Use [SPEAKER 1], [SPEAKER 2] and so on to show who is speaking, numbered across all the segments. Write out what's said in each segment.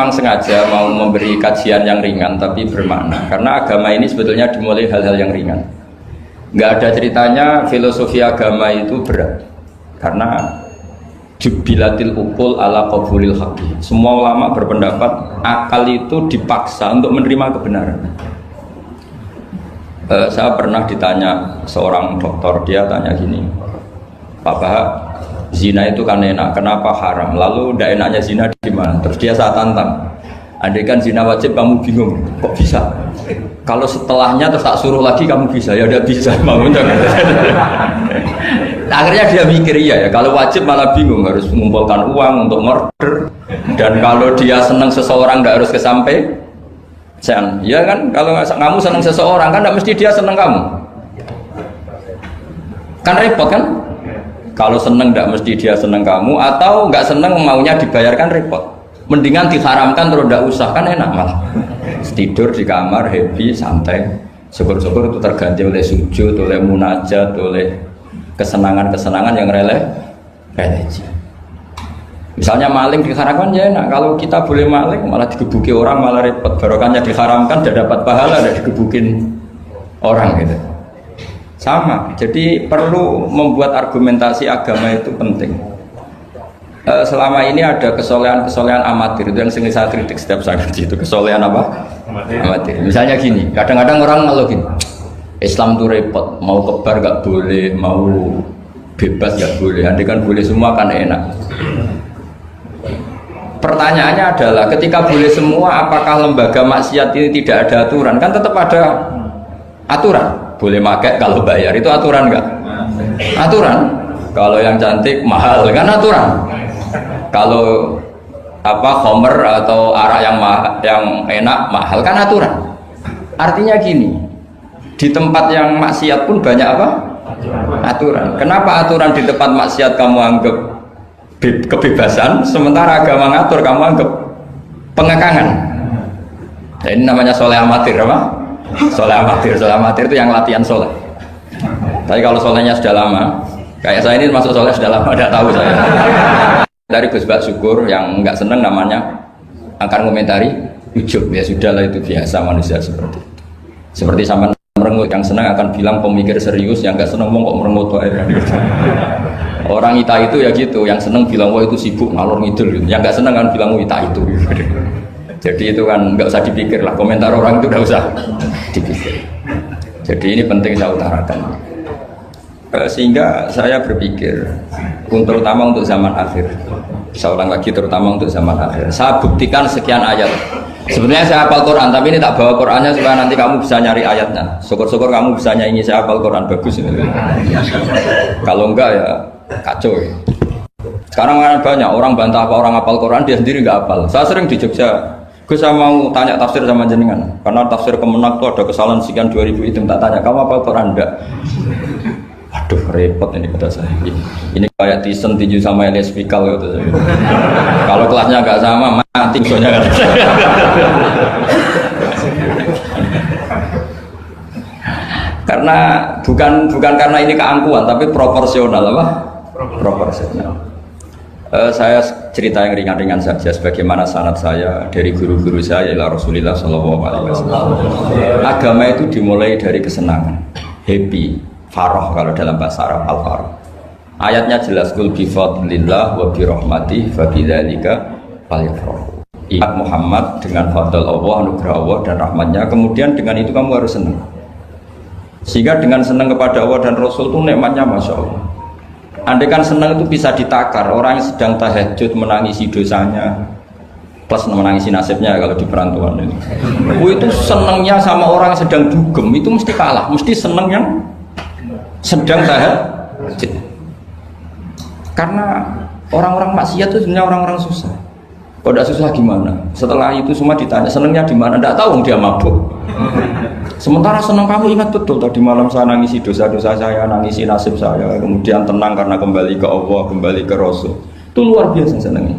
[SPEAKER 1] memang sengaja mau memberi kajian yang ringan tapi bermakna. Karena agama ini sebetulnya dimulai hal-hal yang ringan. Nggak ada ceritanya filosofi agama itu berat. Karena jubilatil ukul ala qabulil haqqi. Semua ulama berpendapat akal itu dipaksa untuk menerima kebenaran. Saya pernah ditanya seorang dokter, dia tanya gini, Pak Bahak, zina itu kan enak, kenapa haram? Lalu tidak enaknya zina di mana? Terus dia saya tantang, andai kan zina wajib kamu bingung, kok bisa? Kalau setelahnya terus tak suruh lagi kamu bisa, ya udah bisa mau. Akhirnya dia mikir ya, kalau wajib malah bingung, harus mengumpulkan uang untuk murder. Dan kalau dia senang seseorang tidak harus kesampai. Ya kan, kalau kamu senang seseorang kan tidak mesti dia senang kamu. Kan repot kan? Kalau senang tidak mesti dia senang kamu, atau nggak senang maunya dibayarkan repot. Mendingan diharamkan terus tidak usah, kan enak malah. Tidur di kamar happy santai. Syukur-syukur itu terganti oleh sujud, oleh munajat, oleh kesenangan-kesenangan yang religi. Misalnya maling diharamkan ya enak, kalau kita boleh maling malah digebuki orang malah repot. Barokahnya diharamkan tidak dapat pahala, tidak digebukin orang gitu. Sama, jadi perlu membuat argumentasi agama itu penting. Selama ini ada kesolehan-kesolehan amatir, itu yang sering saya kritik setiap saya ngaji itu, kesolehan apa? Amatir. Misalnya gini, kadang-kadang orang ngeluh gini, Islam itu repot, mau kebar gak boleh, mau bebas gak boleh, andai kan boleh semua kan enak. Pertanyaannya adalah ketika boleh semua, apakah lembaga maksiat ini tidak ada aturan? Kan tetap ada aturan. Boleh pakai kalau bayar, itu aturan enggak? Aturan. Kalau yang cantik mahal kan aturan. Kalau homer atau arak yang enak mahal kan aturan. Artinya gini, di tempat yang maksiat pun banyak apa? Aturan. Kenapa aturan di tempat maksiat kamu anggap kebebasan, sementara agama ngatur kamu anggap pengekangan? Nah, ini namanya soleh amatir apa? Soleh amatir itu yang latihan soleh. Tapi kalau solehnya sudah lama, kayak saya ini masuk soleh sudah lama, tidak tahu saya. Dari Gus Bak Syukur yang nggak seneng namanya akan komentari ujub, ya sudahlah itu biasa manusia seperti itu. Seperti sama merengut, yang senang akan bilang pemikir serius, yang nggak seneng kok merengut aja. Orang ita itu ya gitu, yang seneng bilang wah itu sibuk ngalor ngidul, yang nggak seneng kan bilang ita itu. Jadi itu kan nggak usah dipikir lah, komentar orang itu nggak usah dipikir. Jadi ini penting saya utarakan. Sehingga saya berpikir, terutama untuk zaman akhir, saya ulang lagi terutama untuk zaman akhir, saya buktikan sekian ayat. Sebenarnya saya hafal Quran, tapi ini tak bawa Qurannya supaya nanti kamu bisa nyari ayatnya. Syukur-syukur kamu bisa nyanyi saya hafal Quran, bagus ini. Kalau enggak ya kacau ya. Sekarang banyak orang bantah apa orang hafal Quran, dia sendiri nggak hafal. Saya sering di Jogja, saya mau tanya tafsir sama jenengan, karena tafsir Kemenak itu ada kesalahan sekian 2000 itu, tak tanya kamu hafal Quran enggak? Aduh repot ini kata saya. Ini kayak Tyson tinju sama Elias Pikal gitu. Kalau kelasnya nggak sama mati soalnya kan. Karena bukan karena ini keangkuhan, tapi proporsional apa? Proporsional. Saya cerita yang ringan-ringan saja, sebagaimana sanad saya dari guru-guru saya ila Rasulullah SAW. Agama itu dimulai dari kesenangan, happy, faroh kalau dalam bahasa Arab al-faroh. Ayatnya jelas, kul bi fadlillah wa bi rahmatih fa bidzalika falyafrahu. Ingat Muhammad dengan fadl Allah, anugerah Allah dan rahmatnya, kemudian dengan itu kamu harus senang. Sehingga dengan senang kepada Allah dan Rasul itu nikmatnya Masya Allah. Andai kan senang itu bisa ditakar, orang yang sedang tahajud menangisi dosanya plus menangisi nasibnya kalau di perantauan ini. Itu senangnya sama orang yang sedang dugem itu mesti kalah, mesti senang yang sedang tahajud. Karena orang-orang maksiat itu sebenarnya orang-orang susah. Kalau tidak susah gimana? Setelah itu semua ditanya senangnya di mana? Tidak tahu dia mabuk. Sementara senang kamu ingat betul tadi malam saya nangisi dosa-dosa saya, nangisi nasib saya, kemudian tenang karena kembali ke Allah, kembali ke Rasul. Itu luar biasa senangnya.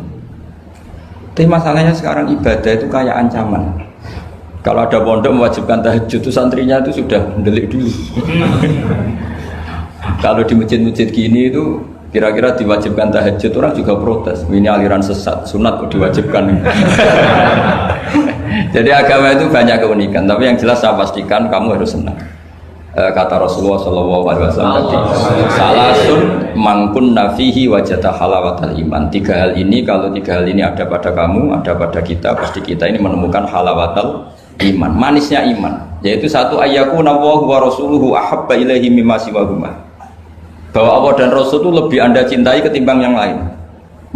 [SPEAKER 1] Tapi masalahnya sekarang ibadah itu kayak ancaman. Kalau ada pondok mewajibkan tahajud itu santrinya itu sudah mendelik dulu. Kalau di masjid-masjid gini itu Kira-kira diwajibkan tahajud, orang juga protes. Ini aliran sesat, sunat kok diwajibkan. Jadi agama itu banyak keunikan, tapi yang jelas saya pastikan kamu harus senang. Kata Rasulullah SAW tadi, salasun mangkun nafihi wajata halawatal iman. 3 hal ini, kalau 3 hal ini ada pada kamu, ada pada kita, pasti kita ini menemukan halawatal iman, manisnya iman. Yaitu satu, ayyakuna Allahu wa rasuluhu ahabba ilaihi mimma siwahuma. Bahwa Allah dan Rasul itu lebih Anda cintai ketimbang yang lain.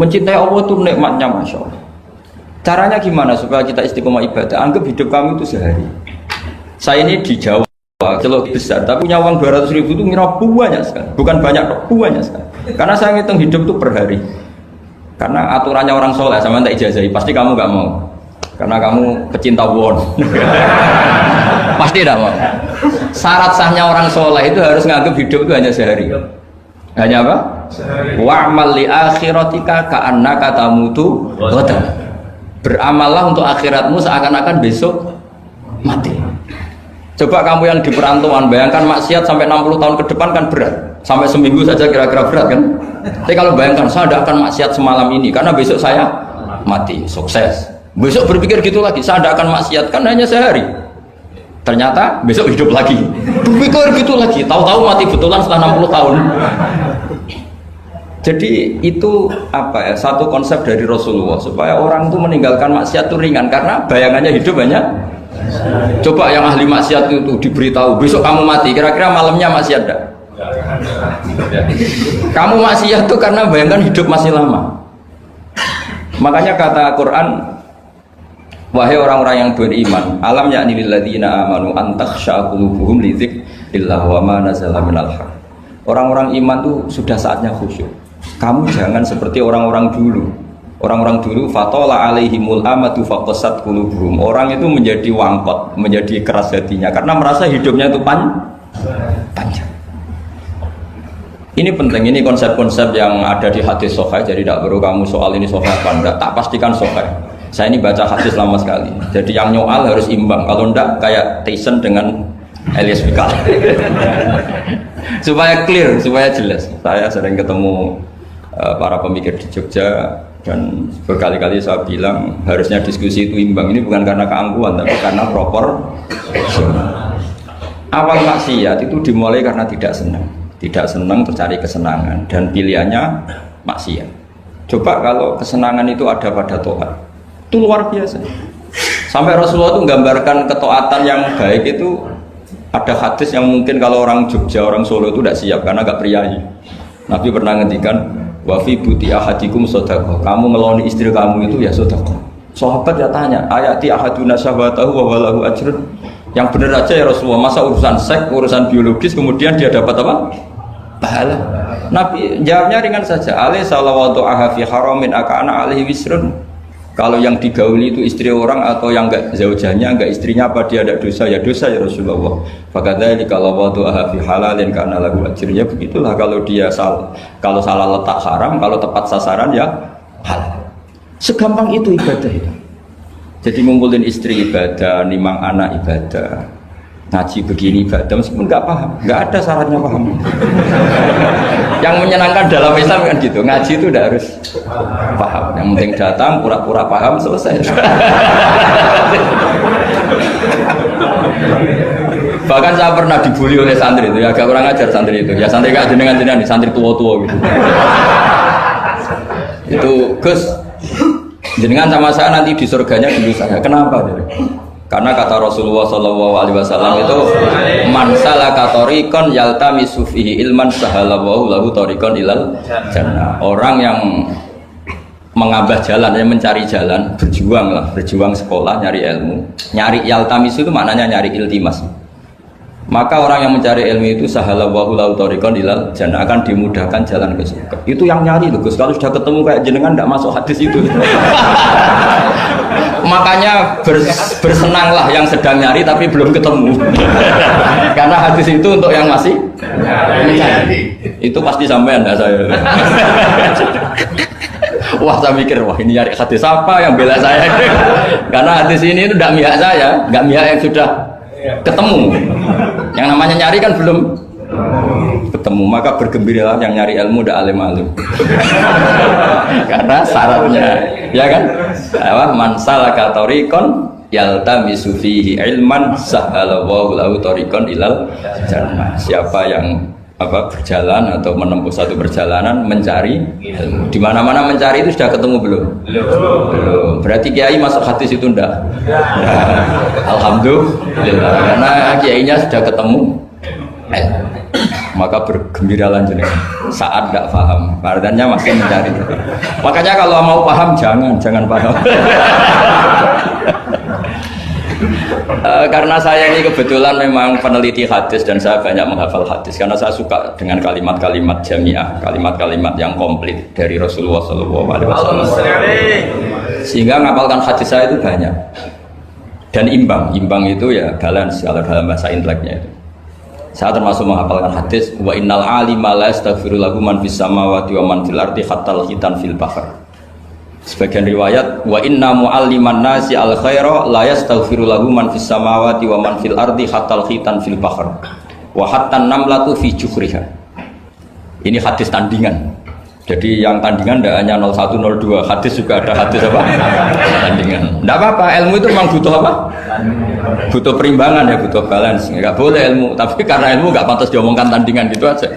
[SPEAKER 1] Mencintai Allah itu nikmatnya Masya Allah. Caranya gimana supaya kita istiqomah ibadah? Anggap hidup kamu itu sehari. Saya ini di Jawa, celok besar, tapi punya uang 200.000 itu ngira banyak sekali. Bukan banyak, banyak sekali. Karena saya ngitung hidup itu per hari. Karena aturannya orang soleh, sama tak ijazahi, pasti kamu gak mau. Karena kamu pecinta won. Pasti tidak mau. Syarat sahnya orang soleh itu harus nganggap hidup itu hanya sehari. Hanya apa? Wa'mal li akhiratika ka'annaka tamutu ghadan. Beramallah untuk akhiratmu seakan-akan besok mati. Coba kamu yang di perantauan, bayangkan maksiat sampai 60 tahun ke depan kan berat. Sampai seminggu saja kira-kira berat kan? Tapi kalau bayangkan saya tidak akan maksiat semalam ini karena besok saya mati, sukses. Besok berpikir gitu lagi, saya tidak akan maksiat kan hanya sehari. Ternyata besok hidup lagi, berpikir gitu lagi, tahu-tahu mati betulan setelah 60 tahun. Jadi itu apa ya, satu konsep dari Rasulullah supaya orang itu meninggalkan maksiat itu ringan karena bayangannya hidup banyak. Coba yang ahli maksiat itu diberitahu besok kamu mati, kira-kira malamnya maksiat enggak? Kamu maksiat itu karena bayangkan hidup masih lama. Makanya kata Quran, wahai orang-orang yang beriman, alam yakni lil ladzina amanu an takhsha qulubuhum li dzikrillah wa ma nazala minal haq. Orang-orang iman itu sudah saatnya khusyuk. Kamu jangan seperti orang-orang dulu. Orang-orang dulu fatola alaihimul amatu faqasat qulubuhum. Orang itu menjadi wangkot, menjadi keras hatinya karena merasa hidupnya itu panjang. Ini penting, ini konsep-konsep yang ada di hadis sahih. Jadi tidak perlu kamu soal ini sahih apa enggak, tak pastikan sahih. Saya ini baca hadis lama sekali. Jadi yang nyoal harus imbang. Kalau enggak kayak Tyson dengan Elias Pikal. Supaya clear, supaya jelas. Saya sering ketemu para pemikir di Jogja dan berkali-kali saya bilang harusnya diskusi itu imbang. Ini bukan karena keangkuhan, tapi karena proper. Awal maksiat itu dimulai karena tidak senang tercari kesenangan dan pilihannya maksiat. Coba kalau kesenangan itu ada pada Tuhan, itu luar biasa. Sampai Rasulullah itu menggambarkan ketaatan yang baik itu. Ada hadis yang mungkin kalau orang Jogja, orang Solo itu tidak siap karena agak priayi. Nabi pernah ngendikan, wa fi buti ahadikum shadaqah. Kamu ngeloni istri kamu itu ya sedekah. Sahabat ya tanya, ayati ahaduna syahwatahu wa walahu ajrun. Yang benar aja ya Rasulullah, masa urusan seks, urusan biologis kemudian dia dapat apa? Pahala. Nabi jawabnya ringan saja, alaihi salawatu aha fi haramin akana alaihi wisrun. Kalau yang digauli itu istri orang atau yang enggak zaujanya, enggak istrinya, apa dia ada dosa? Ya dosa ya Rasulullah. Fakadzalika lawatu fi halalin kana lahu ajr. Ya begitulah kalau dia kalau salah letak haram, kalau tepat sasaran ya halal. Segampang itu ibadah itu. Jadi ngumpulin istri ibadah, nimang anak ibadah, ngaji begini ibadah meskipun enggak paham, enggak ada syaratnya paham. Yang menyenangkan dalam Islam kan gitu, ngaji itu udah harus paham. Yang penting datang, pura-pura paham, selesai. Bahkan saya pernah dibully oleh santri itu, ya agak kurang ajar santri itu. Ya santri gak jenengan-jenengan, santri tua-tua gitu. Itu Gus, jenengan sama saya nanti di surganya dulu saya. Kenapa? Karena kata Rasulullah SAW itu man salaka tariqan yaltamisu fihi ilman sahalallahu lahu tariqan ilal jannah. Orang yang mengambah jalan, yang mencari jalan, berjuang sekolah, nyari ilmu. Nyari yaltamisu itu maknanya nyari iltimas. Maka orang yang mencari ilmu itu sahalallahu lahu tariqan ilal jannah, akan dimudahkan jalan ke surga. Itu yang nyari loh Gus. Kalau sudah ketemu kayak jenengan enggak masuk hadis itu. Makanya bersenanglah yang sedang nyari tapi belum ketemu. Karena hadis itu untuk yang masih mencari. Itu pasti sampai Anda saya. Wah saya mikir, wah ini nyari hadis apa yang bela saya. Karena hadis ini itu tidak mihak saya, nggak mihak yang sudah ketemu. Yang namanya nyari kan belum Ketemu, maka bergembiralah yang nyari ilmu udah alim-alim. Karena syaratnya, ya kan? Man salaka tariqan yaltamisu fihi ilman sahhalallahu lahu tariqan ilal jannah. Siapa yang berjalan atau menempuh satu perjalanan mencari ilmu. Di mana-mana mencari itu sudah ketemu belum? Belum. Berarti kiai masuk hadis itu enggak? Alhamdulillah. Karena kiainya sudah ketemu maka bergembiralah jenengan saat tidak paham. Artinya masih mencari. Makanya kalau mau paham jangan paham. Karena saya ini kebetulan memang peneliti hadis dan saya banyak menghafal hadis karena saya suka dengan kalimat-kalimat jamiah, kalimat-kalimat yang komplit dari Rasulullah SAW. Sehingga ngapalkan hadis saya itu banyak dan imbang itu ya balance kalau dalam bahasa inteleknya itu. Saya termasuk menghafalkan hadis wa innal alima la yastaghfiru lahu man fis samawati wa man fil ardi hatta al-hitan fil bahr. Sebagian riwayat wa inna mu'alliman nasi al khaira la yastaghfiru lahu man fis samawati wa man fil ardi hatta al-hitan fil bahr wa hatta an-namlatu fi juhriha. Ini hadis tandingan. Jadi yang tandingan tidak hanya 01 02, hadis juga ada hadis apa? Tandingan. Tidak apa-apa, ilmu itu memang butuh apa? Butuh perimbangan ya, butuh balance. Enggak boleh ilmu, tapi karena ilmu enggak pantas diomongkan tandingan gitu aja.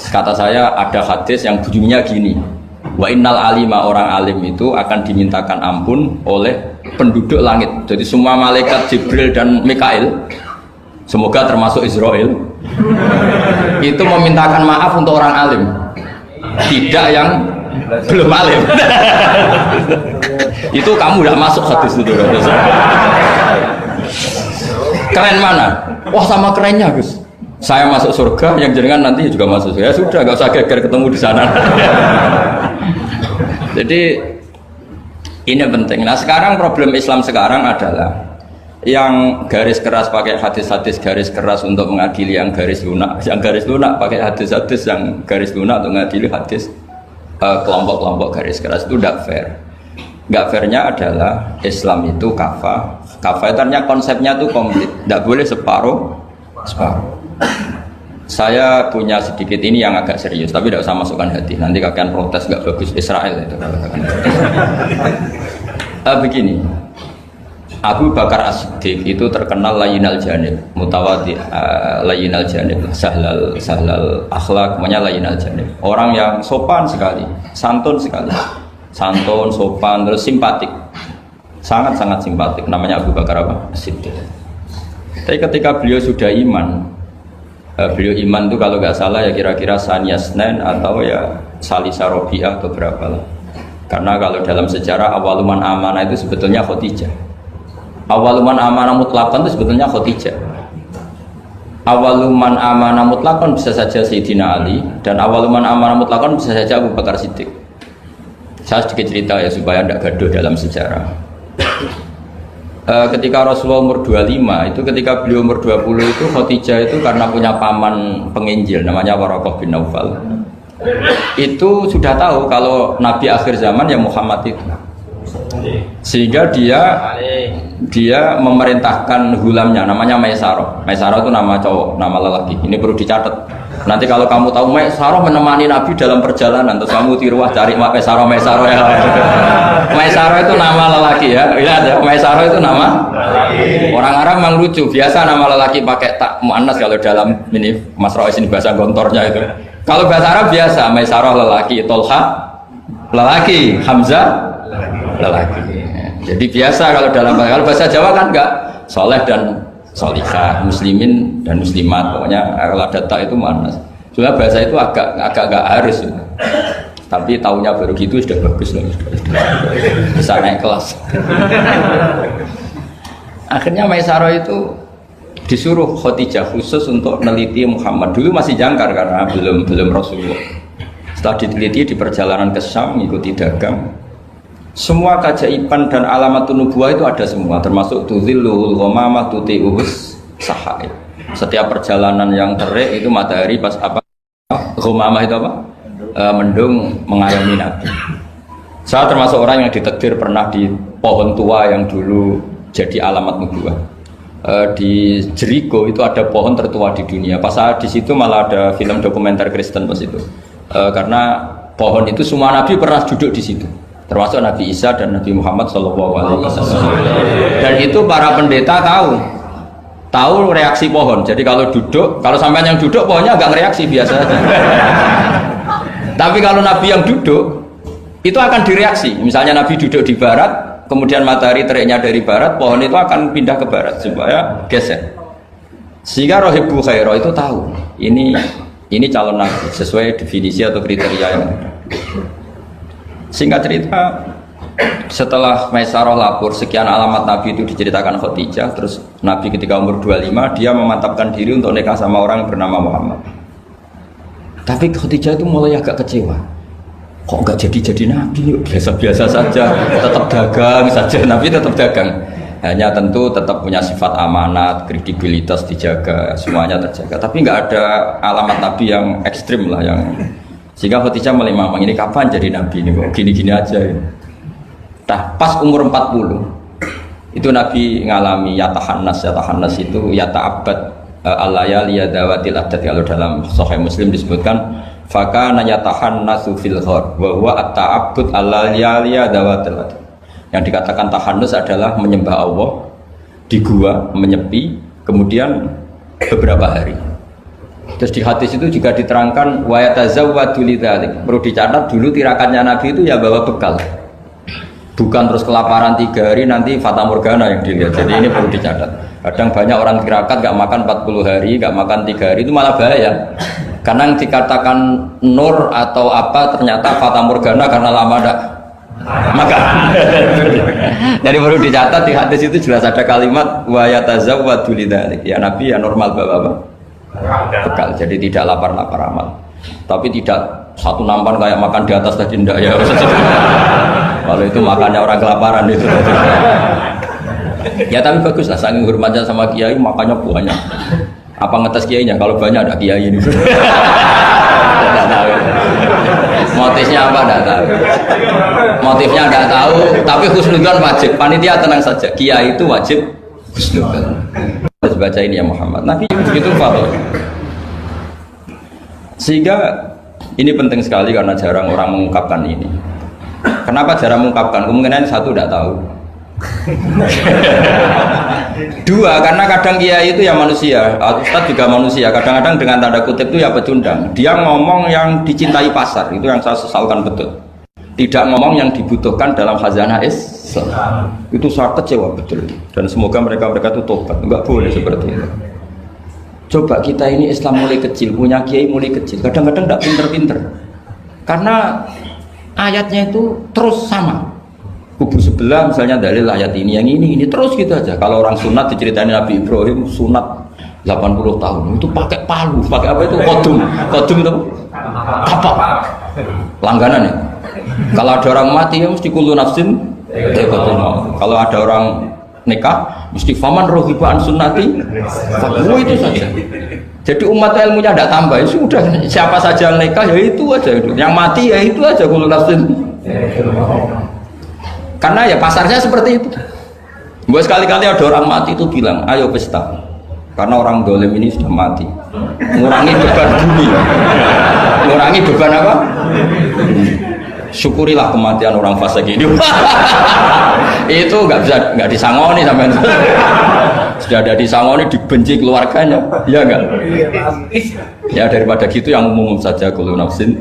[SPEAKER 1] Kata saya ada hadis yang bunyinya gini. Wa innal alima, orang alim itu akan dimintakan ampun oleh penduduk langit. Jadi semua malaikat Jibril dan Mikail, semoga termasuk Israel, itu memintakan maaf untuk orang alim. Tidak yang belum alim. Itu kamu tidak masuk hadis itu. Keren mana? Wah sama kerennya Gus. Saya masuk surga, yang jenengan nanti juga masuk surga. Ya sudah, nggak usah geger ketemu di sana. Jadi ini penting. Nah sekarang problem Islam sekarang adalah yang garis keras pakai hadis-hadis garis keras untuk mengadili yang garis lunak pakai hadis-hadis yang garis lunak untuk mengadili hadis kelompok-kelompok garis keras itu tidak fair. Nggak fairnya adalah Islam itu kafah itu artinya konsepnya itu komplit, tidak boleh separuh. Saya punya sedikit ini yang agak serius, tapi tidak usah masukkan hati. Nanti kalian protes nggak bagus Israel itu. Begini. Abu Bakar As-Siddiq itu terkenal layinal janib, mutawadi layinal janib, sahlal akhlak, namanya layinal janib. Orang yang sopan sekali, santun sekali, santun, sopan, terus simpatik, sangat-sangat simpatik. Namanya Abu Bakar As-Siddiq. Tapi ketika beliau sudah iman, beliau iman itu kalau nggak salah ya kira-kira Saniyasnen atau ya Salisa Robiah atau berapa lah. Karena kalau dalam sejarah awaluman amanah itu sebetulnya Khadijah. Awaluman amanah mutlakon itu sebetulnya Khadijah. Awaluman amanah mutlakon bisa saja Sayyidina Ali, dan awaluman amanah mutlakon bisa saja Abu Bakar Siddiq. Saya sedikit cerita ya supaya tidak gaduh dalam sejarah. Ketika Rasulullah umur 25 itu, ketika beliau umur 20 itu Khadijah itu karena punya paman penginjil namanya Waraqah bin Naufal, itu sudah tahu kalau Nabi akhir zaman ya Muhammad itu. Sehingga dia memerintahkan hulamnya namanya Maisarah. Maisarah itu nama cowok, nama lelaki. Ini perlu dicatat. Nanti kalau kamu tahu Maisarah menemani Nabi dalam perjalanan, terus kamu tiruah cari Maisarah ya. Maisarah itu nama lelaki ya. Lihat ya, Maisarah itu nama. Orang Arab memang lucu. Biasa nama lelaki pakai tak muannas kalau dalam ini Mas Rois ini bahasa gontornya itu. Kalau bahasa Arab biasa Maisarah lelaki, Tolha lelaki, Hamzah lelaki. Jadi biasa kalau bahasa Jawa kan enggak, soleh dan solihah, muslimin dan muslimat, pokoknya kalau ada tak itu manas. Soalnya bahasa itu agak enggak harus. Tapi tahunya baru gitu sudah bagus loh. Bisa naik kelas. Akhirnya Maisarah itu disuruh Khadijah khusus untuk meneliti Muhammad. Dulu masih jangkar karena belum Rasulullah. Setelah diteliti di perjalanan ke Syam, mengikuti dagang. Semua keajaiban dan alamat nubuwah itu ada semua, termasuk tuzilluhul ghamamah tuti'us sahai. Setiap perjalanan yang terik itu matahari pas apa? Ghamamah itu apa? Mendung mengayomi Nabi. Saya termasuk orang yang ditakdir pernah di pohon tua yang dulu jadi alamat nubuwah. di Jericho itu ada pohon tertua di dunia. Pas di situ malah ada film dokumenter Kristen pas itu. Karena pohon itu semua nabi pernah duduk di situ, termasuk Nabi Isa dan Nabi Muhammad SAW. Dan itu para pendeta tahu reaksi pohon. Jadi kalau duduk, kalau sampean yang duduk pohonnya agak reaksi biasa aja. Tapi kalau nabi yang duduk itu akan direaksi. Misalnya nabi duduk di barat, kemudian matahari teriknya dari barat, pohon itu akan pindah ke barat supaya geser. Sehingga rohibu khairo itu tahu ini calon nabi sesuai definisi atau kriteria yang ada. Singkat cerita, setelah Maisarah lapor sekian alamat nabi itu diceritakan Khadijah, terus nabi ketika umur 25 dia memantapkan diri untuk nikah sama orang yang bernama Muhammad. Tapi Khadijah itu mulai agak kecewa. Kok nggak jadi nabi, biasa-biasa saja, tetap dagang saja, nabi tetap dagang. Hanya tentu tetap punya sifat amanat, kredibilitas dijaga, semuanya terjaga. Tapi nggak ada alamat nabi yang ekstrim lah, yang sehingga Khadijah memang ini kapan jadi nabi ini kok gini-gini aja. Nah, pas umur 40 itu nabi ngalami yatahannas itu yata'abbad al-layali yadawatil adat. Kalau dalam Sahih Muslim disebutkan fakana yatahannasu fil ghar wa huwa at-ta'abbud al-layaliya dawatil. Yang dikatakan tahannus adalah menyembah Allah di gua, menyepi, kemudian beberapa hari. Terus di hadis itu juga diterangkan wa yatazawwadu lidzalik. Perlu dicatat dulu tirakannya Nabi itu ya bawa bekal. Bukan terus kelaparan 3 hari nanti fata morgana yang dilihat. Jadi ini perlu dicatat. Kadang banyak orang tirakat gak makan 40 hari, gak makan 3 hari, itu malah bahaya. Karena yang dikatakan nur atau apa ternyata fata morgana karena lama ada makan. Jadi perlu dicatat di hadis itu jelas ada kalimat wa yatazawwadu lidzalik. Ya Nabi ya normal bawa apa? Bekal. Jadi tidak lapar-lapar amat. Tapi tidak satu nampan kayak makan di atas tadi ndak ya. Kalau itu makannya orang kelaparan itu. Ya tapi bagus lah, saking hormatnya sama kiai makannya banyak. Apa ngetes kiainya? Kalau banyak ada kiai ini. Tidak tahu. Motifnya apa tidak tahu. Motifnya tidak tahu. Tapi husnudzon wajib. Panitia tenang saja. Kiai itu wajib husnudzon. Harus baca ini ya Muhammad. Nabi itu fadl. Sehingga ini penting sekali karena jarang orang mengungkapkan ini. Kenapa jarang mengungkapkan? Kemungkinan satu tidak tahu. Dua, karena kadang kiai itu ya manusia, Ustadz juga manusia. Kadang-kadang dengan tanda kutip itu ya pecundang. Dia ngomong yang dicintai pasar, itu yang saya sesalkan betul. Tidak ngomong yang dibutuhkan dalam khazanah Islam. Itu saya kecewa betul. Dan semoga mereka itu tobat. Enggak boleh seperti itu. Coba kita ini Islam mulai kecil, punya kiai mulai kecil. Kadang-kadang tidak pinter-pinter. Karena ayatnya itu terus sama. Kubu sebelah misalnya dalil ayat ini, yang ini terus gitu aja. Kalau orang sunat diceritain Nabi Ibrahim sunat 80 tahun itu pakai palu, pakai apa itu? Kodum itu apa? Langganan ya. Kalau ada orang mati ya mesti kullu nafsin kalau ada orang nikah mesti faman rohibaan sunnati. Itu saja. Jadi umat ilmunya tidak tambah, ya sudah siapa saja yang nikah ya itu aja, yang mati ya itu aja kullu nafsin. Karena ya pasarnya seperti itu. Buat sekali-kali ada orang mati itu bilang, ayo pesta. Karena orang dolim ini sudah mati. Ngurangi beban bumi. Ngurangi beban apa? Syukurilah kematian orang fasik ini. Itu nggak disangoni sampai itu. Sudah ada disangoni, dibenci keluarganya, ya enggak? Ya daripada gitu yang umum saja kullu nafsin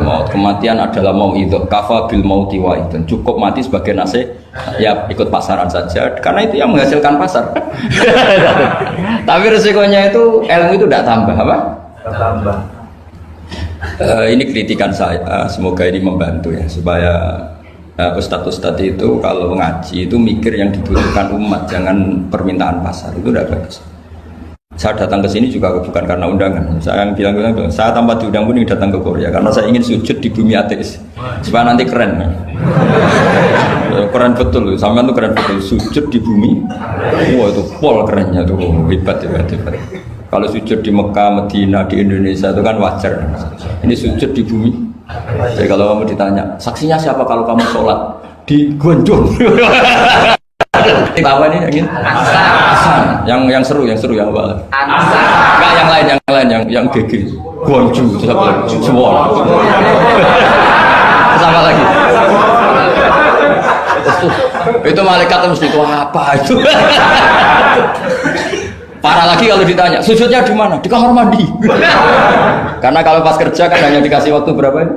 [SPEAKER 1] maut. Kematian adalah mau itu kafa bil mauti wa idun. Cukup mati sebagai nasihat, ya ikut pasaran saja karena itu yang menghasilkan pasar. Tapi resikonya itu ilmu itu tidak tambah apa? Tambah. Ini kritikan saya, semoga ini membantu ya supaya ustadz-ustadz itu kalau ngaji itu mikir yang dibutuhkan umat, jangan permintaan pasar, itu udah bagus. Saya datang ke sini juga bukan karena undangan. Saya yang bilang saya tanpa diundang pun ingin datang ke Korea karena saya ingin sujud di bumi ateis supaya nanti keren. Keren betul, sampean tuh keren betul, sujud di bumi. Wah itu pol kerennya tuh, hebat. Kalau sujud di Mekah, Medina, di Indonesia itu kan wajar. Ini sujud di bumi. Jadi kalau kamu ditanya, saksinya siapa kalau kamu sholat di Gondong? Apa nih yang ini? Yang seru yang awal. Enggak yang lain yang GG. Guangju, Suwon. Sama lagi. Itu malaikat mesti itu apa itu? Parah lagi kalau ditanya, sujudnya di mana? Di kamar mandi. Karena kalau pas kerja kan hanya dikasih waktu berapa ini?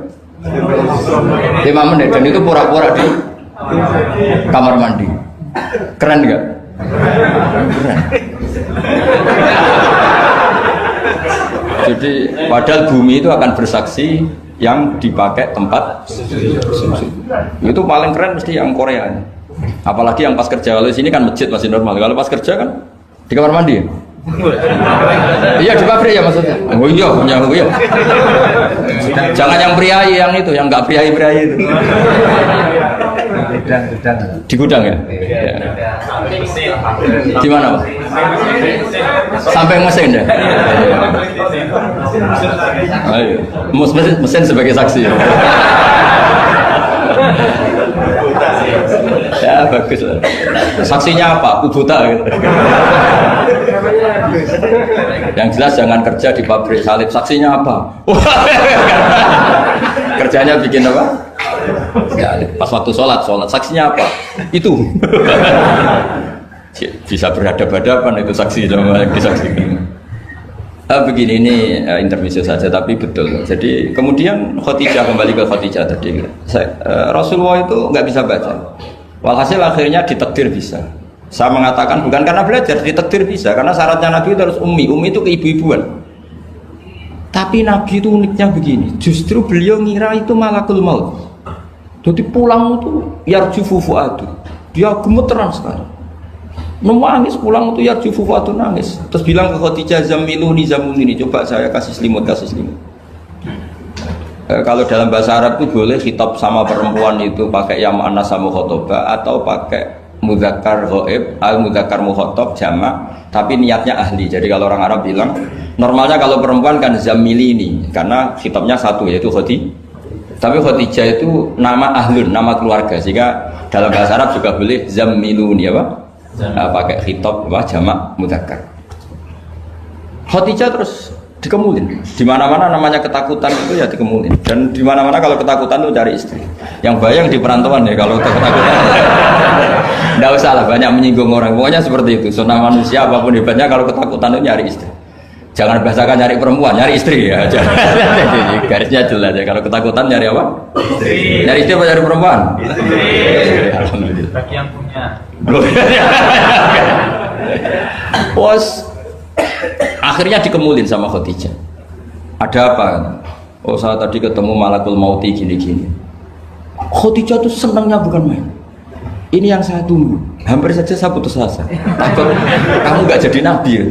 [SPEAKER 1] 5 menit dan itu pura-pura di kamar mandi. Keren nggak? Keren. Jadi padahal bumi itu akan bersaksi yang dipakai tempat sujud. Itu paling keren mesti yang Korea. Apalagi yang pas kerja. Kalau di sini kan masjid masih normal. Kalau pas kerja kan di kamar mandi. Iya di pabrik ya maksudnya. Oh iya. Jangan yang priai yang itu, yang nggak priai itu. Di gudang ya? Ya. Di mana Pak? Sampai mesin ya? Ayo, mesin sebagai saksi. Ya bagus lah. Saksinya apa? Kubuta gitu. Yang jelas jangan kerja di pabrik salib. Saksinya apa? Kerjanya bikin apa? Ya, pas waktu sholat saksinya apa? Itu bisa berhadapan-hadapan itu saksi sama yang disaksikan. Begini ini intermezzo saja tapi betul. Jadi kemudian Khadijah kembali ke Khadijah tadi. Rasulullah itu nggak bisa baca. Walhasil akhirnya ditakdir bisa. Saya mengatakan bukan karena belajar, ditakdir bisa karena syaratnya Nabi itu harus ummi. Ummi itu keibu-ibuan. Tapi Nabi itu uniknya begini. Justru beliau ngira itu malakul maut. Jadi pulang itu yarjufu fuadu. Dia gemeteran sekali. Nangis pulang itu yarjufu fuadu nangis. Terus bilang ke Khadijah zamiluni zamiluni. Coba saya kasih selimut. Kalau dalam bahasa Arab itu boleh khitab sama perempuan itu pakai ya mu'annas sama khotoba atau pakai mudzakkar ghaib al mudzakkar mukhatab jamak tapi niatnya ahli. Jadi kalau orang Arab bilang normalnya kalau perempuan kan zamilini karena khitabnya satu yaitu Khadijah. Tapi Khadijah itu nama ahlun, nama keluarga. Sehingga dalam bahasa Arab juga boleh zamiluni apa? Pakai khitab apa jamak mudzakkar. Khadijah terus dikemulin. Di mana-mana namanya ketakutan itu ya dikemulin. Dan di mana-mana kalau ketakutan itu cari istri. Yang bayang di perantauan ya kalau ketakutan. Enggak usah lah banyak menyinggung orang. Pokoknya seperti itu. Sunnah manusia apapun hebatnya kalau ketakutan itu nyari istri. Jangan bahasakan nyari perempuan, nyari istri ya. Jadi garisnya jelas ya. Kalau ketakutan nyari apa? Istri. Nyari istri apa nyari perempuan? Istri. Alhamdulillah. Bagi yang punya. Bos. Akhirnya dikemulin sama Khadijah. Ada apa? Oh saya tadi ketemu malakul mauti gini-gini. Khadijah tuh senangnya bukan main. Ini yang saya tunggu. Hampir saja saya putus asa. Takut kamu nggak jadi nabi.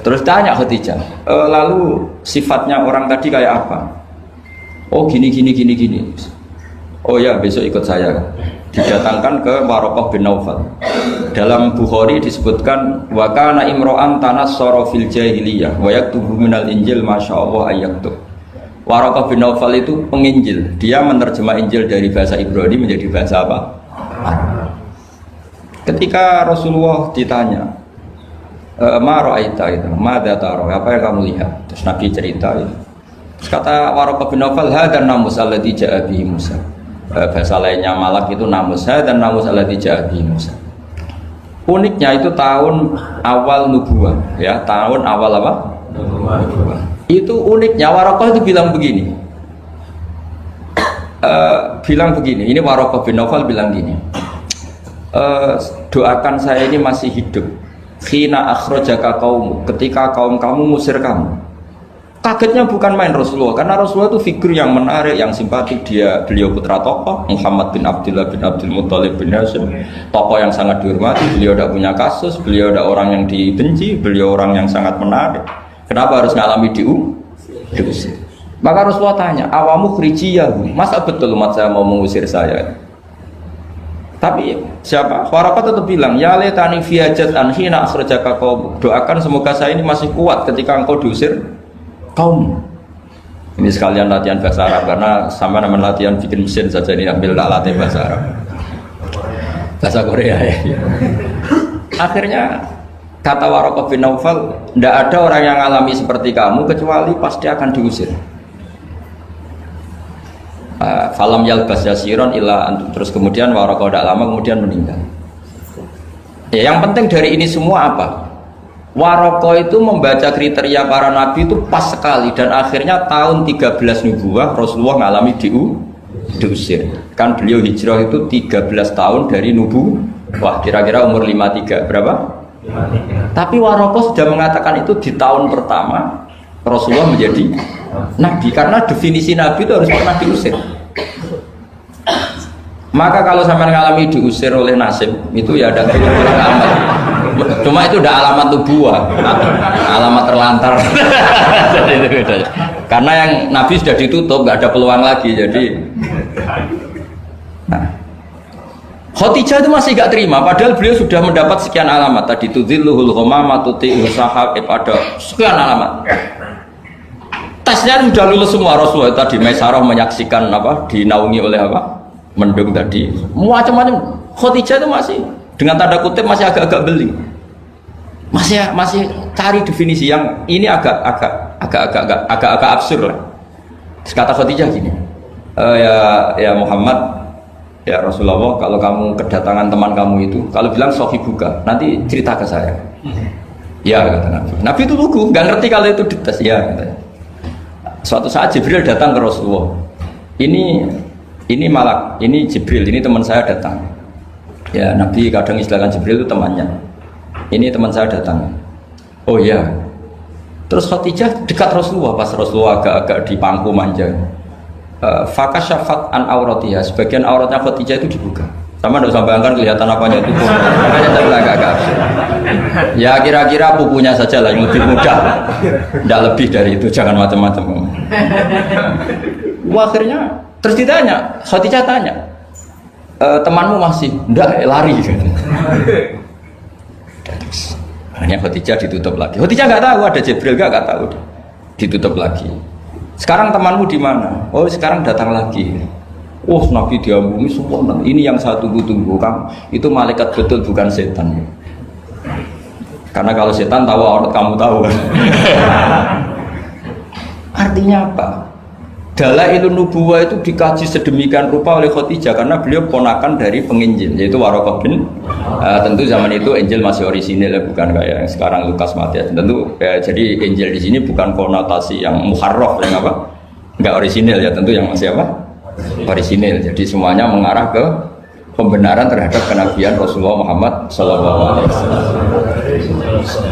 [SPEAKER 1] Terus tanya Khadijah, lalu sifatnya orang tadi kayak apa? Oh gini. Oh ya besok ikut saya. Didatangkan ke Waraqah bin Naufal. Dalam Bukhari disebutkan wa kana imro'an tanassara fil jahiliyah wa yaktubu minal injil masyaallah ayaktub. Waraqah bin Naufal itu penginjil. Dia menerjemah Injil dari bahasa Ibrani menjadi bahasa apa? Ketika Rasulullah ditanya, ma ra'aita itu, madza tara? Apa yang kamu lihat? Terus Nabi cerita itu. Terus kata Waraqah bin Naufal, hadan namus alladzi ja'a bihi Musa. Bahasa lainnya malak itu namus dan namus alladzi ja'a bihi Musa. Uniknya itu tahun awal nubuwah, ya tahun awal apa? Nubuwah. Itu uniknya Waraqah itu bilang begini. Ini Waraqah bin Naufal bilang gini. Doakan saya ini masih hidup. Khina akhrajaka qaum, ketika kaum kamu musir kamu. Kagetnya bukan main Rasulullah, karena Rasulullah itu figur yang menarik, yang simpatik. Beliau putra tokoh Muhammad bin Abdullah bin Abdul Muttalib bin Hashim, tokoh yang sangat dihormati. Beliau tidak punya kasus, beliau tidak orang yang dibenci, beliau orang yang sangat menarik. Kenapa harus ngalami diusir? Maka Rasulullah tanya, awamu khrijiyahu, masa betul umat saya mau mengusir saya? Tapi siapa? Waraqah tetap bilang, ya letani fiyajat anhina akhrajaka qaum. Doakan semoga saya ini masih kuat ketika engkau diusir kaum. Ini sekalian latihan bahasa Arab karena sama nama latihan bikin mesin saja ini ambil latih bahasa Arab. bahasa Korea ya. Akhirnya kata Waraqah bin Naufal, tidak ada orang yang alami seperti kamu kecuali pasti akan diusir. Falam yalbas yasiron illa antum, terus kemudian Waraqah tidak lama kemudian meninggal. Ya, yang penting dari ini semua apa? Waraqah itu membaca kriteria para nabi itu pas sekali, dan akhirnya tahun 13 nubuwah Rasulullah mengalami diusir. Kan beliau hijrah itu 13 tahun dari nubuwah, kira-kira umur 53 berapa? 53. Tapi Waraqah sudah mengatakan itu di tahun pertama Rasulullah menjadi nabi, karena definisi nabi itu harus pernah diusir. Maka kalau sampai mengalami diusir oleh nasib itu ya ada alamat. Cuma itu udah alamat nubuwah, alamat terlantar. Jadi itu beda. Karena yang nabi sudah ditutup, nggak ada peluang lagi. Jadi, nah, Khadijah itu masih nggak terima. Padahal beliau sudah mendapat sekian alamat. Tadi tudzilluhul ghamama tuti'uhu sahab, ada sekian alamat. Tesnya sudah lulus semua. Rasulullah tadi Maisarah menyaksikan apa, dinaungi oleh apa? Mendung tadi, macam-macam. Khadijah itu masih dengan tanda kutip masih agak-agak beli, masih cari definisi yang ini agak absurd lah. Kata Khadijah gini, ya Muhammad, ya Rasulullah, kalau kamu kedatangan teman kamu itu, kalau bilang sohibuka, nanti cerita ke saya. Ya kata Nabi. Nabi itu lugu, nggak ngerti kalau itu dites. Ya katanya. Suatu saat Jibril datang ke Rasulullah. Ini malak, ini Jibril, ini teman saya datang. Ya Nabi kadang istilahkan Jibril itu temannya. Ini teman saya datang. Oh ya. Terus Khadijah dekat Rasulullah, pas Rasulullah agak-agak dipangku manja. Fakasyafat an auratiha, sebagian auratnya Khadijah itu dibuka. Sama tidak usah bayangkan kelihatan apanya itu. Makanya saya bilang agak absurd. Ya kira-kira pupunya saja lah yang lebih mudah. Tidak lebih dari itu, jangan macam-macam. Akhirnya terus ditanya, Khadijah tanya, temanmu masih? Enggak, lari. Hanya Khadijah ditutup lagi. Khadijah nggak tahu ada Jibril, nggak tahu. Ditutup lagi. Sekarang temanmu di mana? Oh sekarang datang lagi. Oh Nabi diambungi sempurna. Ini yang saya tunggu-tunggu, Kang. Itu malaikat betul, bukan setan. Karena kalau setan tahu aurat kamu tahu kan. Artinya apa? Dalailun nubuwah itu dikaji sedemikian rupa oleh Khadijah karena beliau ponakan dari penginjil yaitu Waraqah bin. Tentu zaman itu Injil masih orisinil ya, bukan kayak yang sekarang Lukas Matius. Tentu jadi Injil di sini bukan konotasi yang muharraf yang apa? Enggak orisinil ya, tentu yang masih apa? Orisinil. Jadi semuanya mengarah ke pembenaran terhadap kenabian Rasulullah Muhammad SAW.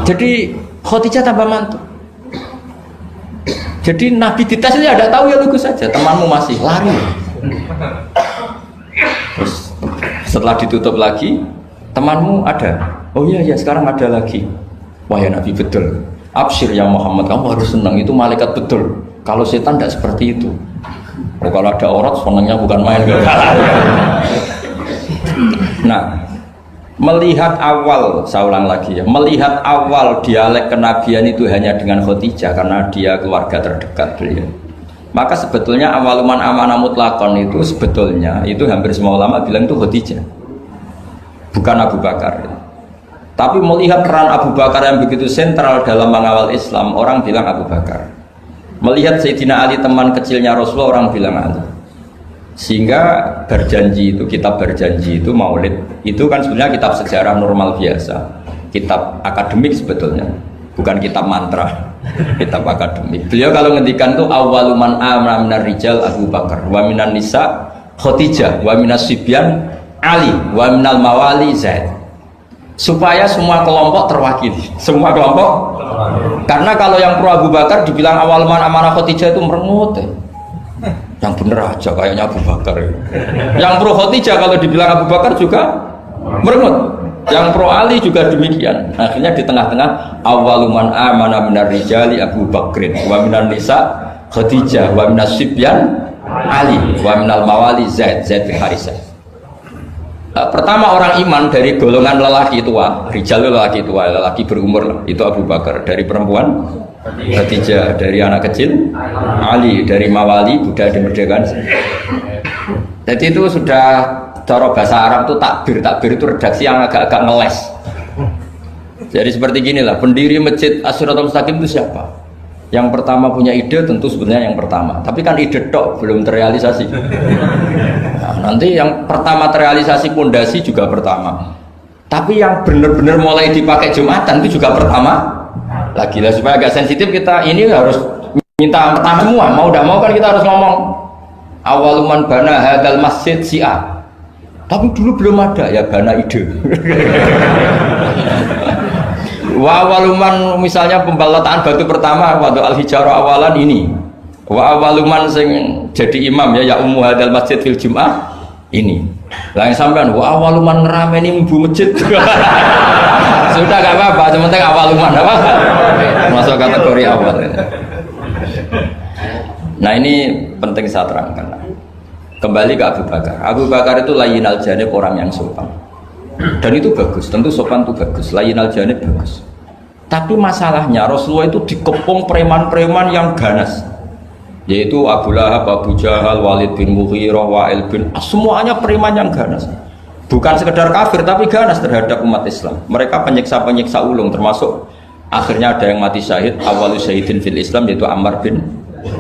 [SPEAKER 1] Jadi Khadijah tambah mantu. Jadi Nabi dites itu ada tahu ya lugu saja, temanmu masih lari. Terus setelah ditutup lagi, temanmu ada. Oh iya ya sekarang ada lagi. Wah ya Nabi betul. Absyir ya Muhammad, kamu harus senang, itu malaikat betul. Kalau setan tidak seperti itu. Oh, kalau ada orang senangnya bukan main. Nah, melihat awal, saya ulang lagi ya, melihat awal dialek kenabian itu hanya dengan Khadijah karena dia keluarga terdekat beliau. Maka sebetulnya awaluman amanah mutlakon itu sebetulnya itu hampir semua ulama bilang itu Khadijah, bukan Abu Bakar. Tapi melihat peran Abu Bakar yang begitu sentral dalam mengawal Islam, orang bilang Abu Bakar. Melihat Sayyidina Ali teman kecilnya Rasulullah, orang bilang Ali. Sehingga berjanji itu, kitab berjanji itu maulid itu kan sebenarnya kitab sejarah normal biasa, kitab akademik sebetulnya, bukan kitab mantra, kitab akademik. Beliau kalau ngendikan itu awaluman amana minar rijal Abu Bakar, wa minan nisa Khadijah, wa minas sibyan Ali, wa minal mawali Zaid, supaya semua kelompok terwakili, semua kelompok. Karena kalau yang pro Abu Bakar dibilang awaluman amanah Khadijah itu merengut ya. Yang bener aja kayaknya Abu Bakar. Yang pro Khadijah kalau dibilang Abu Bakar juga merengut. Yang pro Ali juga demikian. Akhirnya di tengah-tengah awaluman amana minar rijali Abu Bakrin wa minan nisa Khadijah wa minas sibyan Ali wa minal mawali Zaid bin Harisah. Pertama orang iman dari golongan lelaki tua, rijal lelaki tua, lelaki berumur itu Abu Bakar. Dari perempuan Khadijah, dari anak kecil Ali, dari mawali budak dimerdekakan. Jadi itu sudah cara bahasa Arab itu takbir itu redaksi yang agak-agak ngeles. Jadi seperti gini lah, pendiri masjid As-Siratal Mustaqim itu siapa? Yang pertama punya ide tentu sebenarnya yang pertama, tapi kan ide tok belum terrealisasi. Nah, nanti yang pertama terrealisasi pondasi juga pertama, tapi yang benar-benar mulai dipakai Jumatan itu juga pertama lagi lah. Supaya agak sensitif kita ini harus minta pertama semua, mau tidak mau kan kita harus ngomong awaluman bana hadal masjid si'a, tapi dulu belum ada ya bana ide. Wa awaluman misalnya pembalataan batu pertama waktu al-hijarah awalan ini. Wa awaluman sing jadi imam ya ummu hadal masjid fil jum'ah ini. Lah yang sampean wa awaluman ngerameni mbu masjid. Sudah enggak apa-apa, cuma penting awaluman apa? Masuk kategori awal. Nah, ini penting saya terangkan. Kembali ke Abu Bakar. Abu Bakar itu layyinal janib, orang yang sopan. Dan itu bagus, tentu sopan itu bagus, layyinal janib bagus. Tapi masalahnya Rasulullah itu dikepung preman-preman yang ganas, yaitu Abu Lahab, Abu Jahal, Walid bin Mughirah, Wa'il bin As, semuanya preman yang ganas. Bukan sekedar kafir tapi ganas terhadap umat Islam. Mereka penyiksa-penyiksa ulung, termasuk akhirnya ada yang mati syahid, awalu syahidin fil Islam, yaitu Ammar bin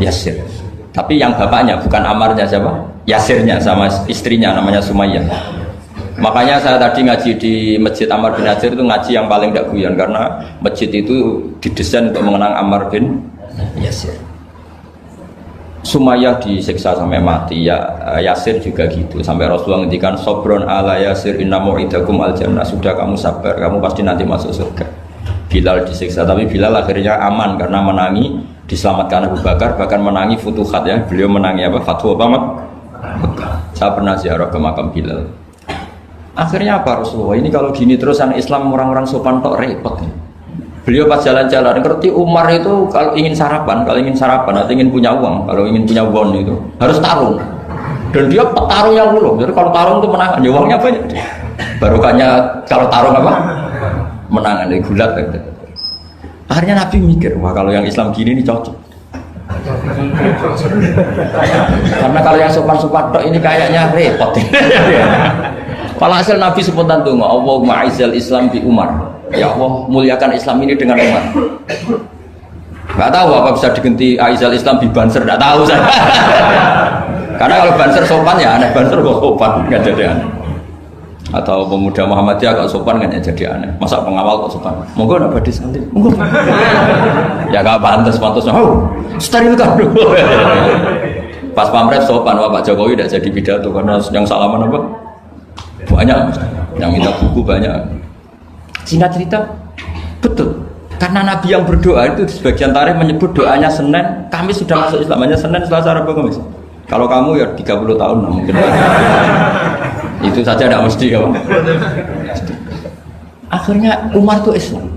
[SPEAKER 1] Yasir. Tapi yang bapaknya bukan Ammarnya, siapa? Yasirnya, sama istrinya namanya Sumayyah. Makanya saya tadi ngaji di Masjid Ammar bin Yasir itu ngaji yang paling tidak guyon, karena masjid itu didesain untuk mengenang Ammar bin Yasir. Sumayyah disiksa sampai mati, ya Yasir juga gitu, sampai Rasulullah ngendikan sobron ala Yasir inna mu'idakum al jannah, sudah kamu sabar, kamu pasti nanti masuk surga. Bilal disiksa, tapi Bilal akhirnya aman karena menangi, diselamatkan Abu Bakar, bahkan menangi futuhat ya, beliau menangi apa? Fatwa apa? Saya pernah ziarah ke makam Bilal. Akhirnya apa Rasulullah? Ini kalau gini terus anak Islam orang-orang sopan tok repot. Beliau pas jalan-jalan ngerti Umar itu kalau ingin sarapan atau ingin punya uang, kalau ingin punya won itu harus tarung. Dan dia petarung yang ulung. Jadi kalau tarung itu menangan, ya uangnya banyak. Barokahnya kalau tarung apa? Menangan, dari gulat. Akhirnya Nabi mikir, wah kalau yang Islam gini ini cocok. Karena kalau yang sopan-sopan tok ini kayaknya repot. Walhasil Nabi spontan donga, Allahumma a'izzal Islam bi Umar. Ya Allah, muliakan Islam ini dengan Umar. Enggak tahu apa bisa diganti a'izzal Islam bi Banser, enggak tahu saya. Karena kalau Banser sopan ya aneh, Banser kok sopan enggak jadi aneh. Atau pemuda Muhammadiyah kalau sopan kan ya jadi aneh. Masa pengawal kok sopan? Monggo nak badhe santai. Monggo. Ya enggak pantas-pantas. Oh, sterilkan dulu. Pas pamret sopan, Pak Jokowi tidak jadi pidato karena yang salaman apa? Banyak, yang minta buku banyak. Singkat cerita, betul. Karena Nabi yang berdoa itu sebagian tarikh menyebut doanya Senin, Kamis sudah masuk Islam, hanya Senin, Selasa, Rabu, Kamis. Kalau kamu ya 30 tahun nah mungkin. Itu saja tidak mesti kamu. Akhirnya Umar itu Islam.